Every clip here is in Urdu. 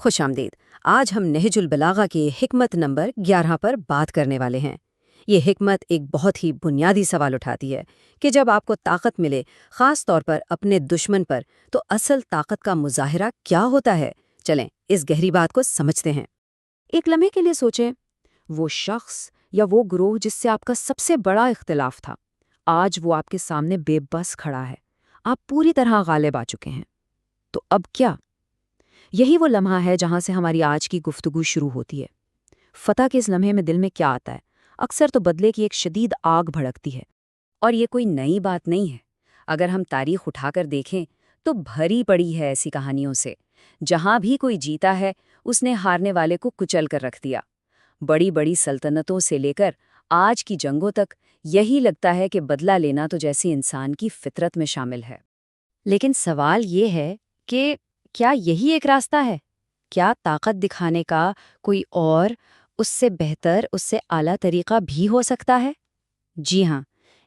خوش آمدید۔ آج ہم نہج البلاغہ کے حکمت نمبر 11 پر بات کرنے والے ہیں۔ یہ حکمت ایک بہت ہی بنیادی سوال اٹھاتی ہے کہ جب آپ کو طاقت ملے، خاص طور پر اپنے دشمن پر، تو اصل طاقت کا مظاہرہ کیا ہوتا ہے؟ چلیں اس گہری بات کو سمجھتے ہیں۔ ایک لمحے کے لیے سوچیں، وہ شخص یا وہ گروہ جس سے آپ کا سب سے بڑا اختلاف تھا، آج وہ آپ کے سامنے بے بس کھڑا ہے۔ آپ پوری طرح غالب آ چکے ہیں۔ تو اب کیا؟ یہی وہ لمحہ ہے جہاں سے ہماری آج کی گفتگو شروع ہوتی ہے۔ فتح کے اس لمحے میں دل میں کیا آتا ہے؟ اکثر تو بدلے کی ایک شدید آگ بھڑکتی ہے۔ اور یہ کوئی نئی بات نہیں ہے۔ اگر ہم تاریخ اٹھا کر دیکھیں تو بھری پڑی ہے ایسی کہانیوں سے۔ جہاں بھی کوئی جیتا ہے، اس نے ہارنے والے کو کچل کر رکھ دیا۔ بڑی بڑی سلطنتوں سے لے کر آج کی جنگوں تک یہی لگتا ہے کہ بدلہ لینا تو جیسی انسان کی فطرت میں شامل ہے۔ لیکن سوال یہ ہے کہ کیا یہی ایک راستہ ہے؟ کیا طاقت دکھانے کا کوئی اور، اس سے بہتر، اس سے اعلیٰ طریقہ بھی ہو سکتا ہے؟ جی ہاں،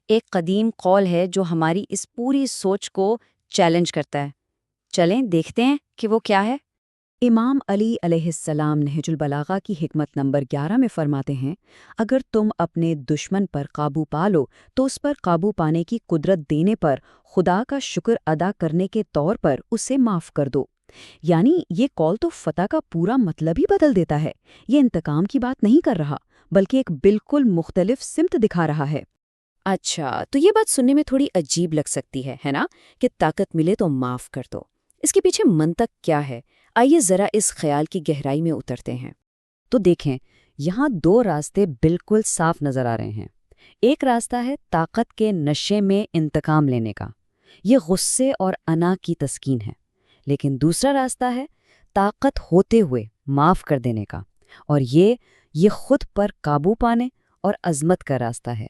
ایک قدیم قول ہے جو ہماری اس پوری سوچ کو چیلنج کرتا ہے۔ چلیں دیکھتے ہیں کہ وہ کیا ہے۔ امام علی علیہ السلام نہج البلاغہ کی حکمت نمبر 11 میں فرماتے ہیں، اگر تم اپنے دشمن پر قابو پا لو تو اس پر قابو پانے کی قدرت دینے پر خدا کا شکر ادا کرنے کے طور پر اسے معاف کر دو۔ یعنی یہ قول تو فتح کا پورا مطلب ہی بدل دیتا ہے۔ یہ انتقام کی بات نہیں کر رہا، بلکہ ایک بالکل مختلف سمت دکھا رہا ہے۔ اچھا، تو یہ بات سننے میں تھوڑی عجیب لگ سکتی ہے نا، کہ طاقت ملے تو معاف کر دو۔ اس کے پیچھے منطق کیا ہے؟ آئیے ذرا اس خیال کی گہرائی میں اترتے ہیں۔ تو دیکھیں، یہاں دو راستے بالکل صاف نظر آ رہے ہیں۔ ایک راستہ ہے طاقت کے نشے میں انتقام لینے کا، یہ غصے اور انا کی تسکین ہے۔ لیکن دوسرا راستہ ہے طاقت ہوتے ہوئے معاف کر دینے کا، اور یہ خود پر قابو پانے اور عظمت کا راستہ ہے۔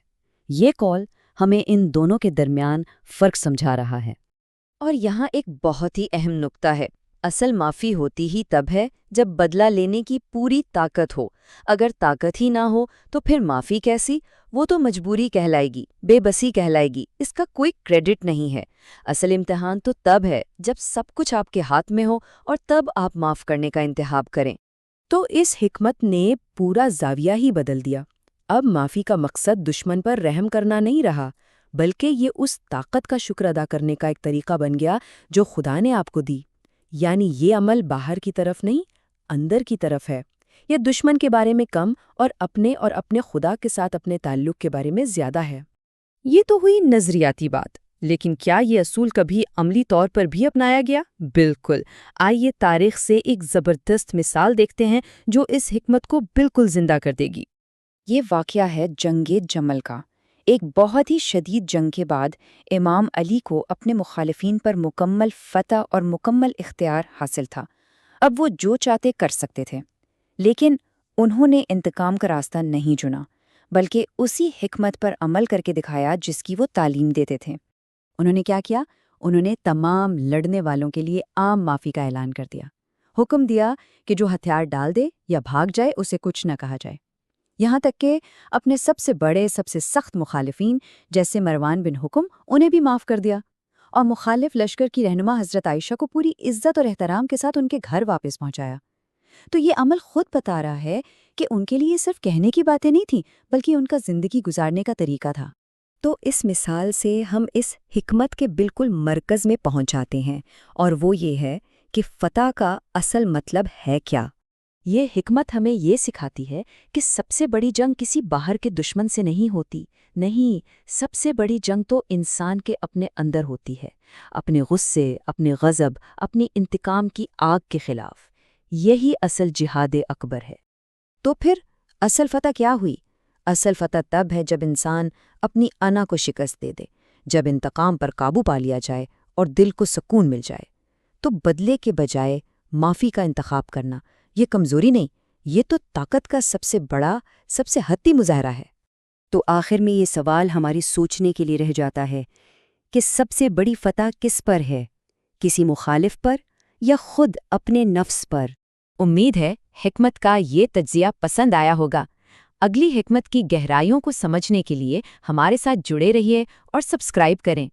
یہ قول ہمیں ان دونوں کے درمیان فرق سمجھا رہا ہے۔ اور یہاں ایک بہت ہی اہم نکتہ ہے، اصل معافی ہوتی ہی تب ہے جب بدلہ لینے کی پوری طاقت ہو۔ اگر طاقت ہی نہ ہو تو پھر معافی کیسی؟ وہ تو مجبوری کہلائے گی، بے بسی کہلائے گی، اس کا کوئی کریڈٹ نہیں ہے۔ اصل امتحان تو تب ہے جب سب کچھ آپ کے ہاتھ میں ہو اور تب آپ معاف کرنے کا انتخاب کریں۔ تو اس حکمت نے پورا زاویہ ہی بدل دیا۔ اب معافی کا مقصد دشمن پر رحم کرنا نہیں رہا، بلکہ یہ اس طاقت کا شکر ادا کرنے کا ایک طریقہ بن گیا جو خدا نے آپ کو دی۔ یعنی یہ عمل باہر کی طرف نہیں، اندر کی طرف ہے۔ یہ دشمن کے بارے میں کم اور اپنے خدا کے ساتھ اپنے تعلق کے بارے میں زیادہ ہے۔ یہ تو ہوئی نظریاتی بات، لیکن کیا یہ اصول کبھی عملی طور پر بھی اپنایا گیا؟ بالکل۔ آئیے تاریخ سے ایک زبردست مثال دیکھتے ہیں جو اس حکمت کو بالکل زندہ کر دے گی۔ یہ واقعہ ہے جنگ جمل کا۔ ایک بہت ہی شدید جنگ کے بعد امام علی کو اپنے مخالفین پر مکمل فتح اور مکمل اختیار حاصل تھا۔ اب وہ جو چاہتے کر سکتے تھے، لیکن انہوں نے انتقام کا راستہ نہیں چنا، بلکہ اسی حکمت پر عمل کر کے دکھایا جس کی وہ تعلیم دیتے تھے۔ انہوں نے کیا کیا؟ انہوں نے تمام لڑنے والوں کے لیے عام معافی کا اعلان کر دیا۔ حکم دیا کہ جو ہتھیار ڈال دے یا بھاگ جائے اسے کچھ نہ کہا جائے۔ یہاں تک کہ اپنے سب سے بڑے، سب سے سخت مخالفین جیسے مروان بن حکم، انہیں بھی معاف کر دیا، اور مخالف لشکر کی رہنما حضرت عائشہ کو پوری عزت اور احترام کے ساتھ ان کے گھر واپس پہنچایا۔ تو یہ عمل خود بتا رہا ہے کہ ان کے لیے صرف کہنے کی باتیں نہیں تھیں، بلکہ ان کا زندگی گزارنے کا طریقہ تھا۔ تو اس مثال سے ہم اس حکمت کے بالکل مرکز میں پہنچ جاتے ہیں، اور وہ یہ ہے کہ فتح کا اصل مطلب ہے کیا؟ یہ حکمت ہمیں یہ سکھاتی ہے کہ سب سے بڑی جنگ کسی باہر کے دشمن سے نہیں ہوتی، نہیں، سب سے بڑی جنگ تو انسان کے اپنے اندر ہوتی ہے، اپنے غصے، اپنے غضب، اپنی انتقام کی آگ کے خلاف۔ یہی اصل جہاد اکبر ہے۔ تو پھر اصل فتح کیا ہوئی؟ اصل فتح تب ہے جب انسان اپنی انا کو شکست دے دے، جب انتقام پر قابو پا لیا جائے اور دل کو سکون مل جائے۔ تو بدلے کے بجائے معافی کا انتخاب کرنا یہ کمزوری نہیں، یہ تو طاقت کا سب سے بڑا، سب سے حتی مظاہرہ ہے۔ تو آخر میں یہ سوال ہماری سوچنے کے لیے رہ جاتا ہے کہ سب سے بڑی فتح کس پر ہے؟ کسی مخالف پر یا خود اپنے نفس پر؟ امید ہے حکمت کا یہ تجزیہ پسند آیا ہوگا۔ اگلی حکمت کی گہرائیوں کو سمجھنے کے لیے ہمارے ساتھ جڑے رہیے اور سبسکرائب کریں۔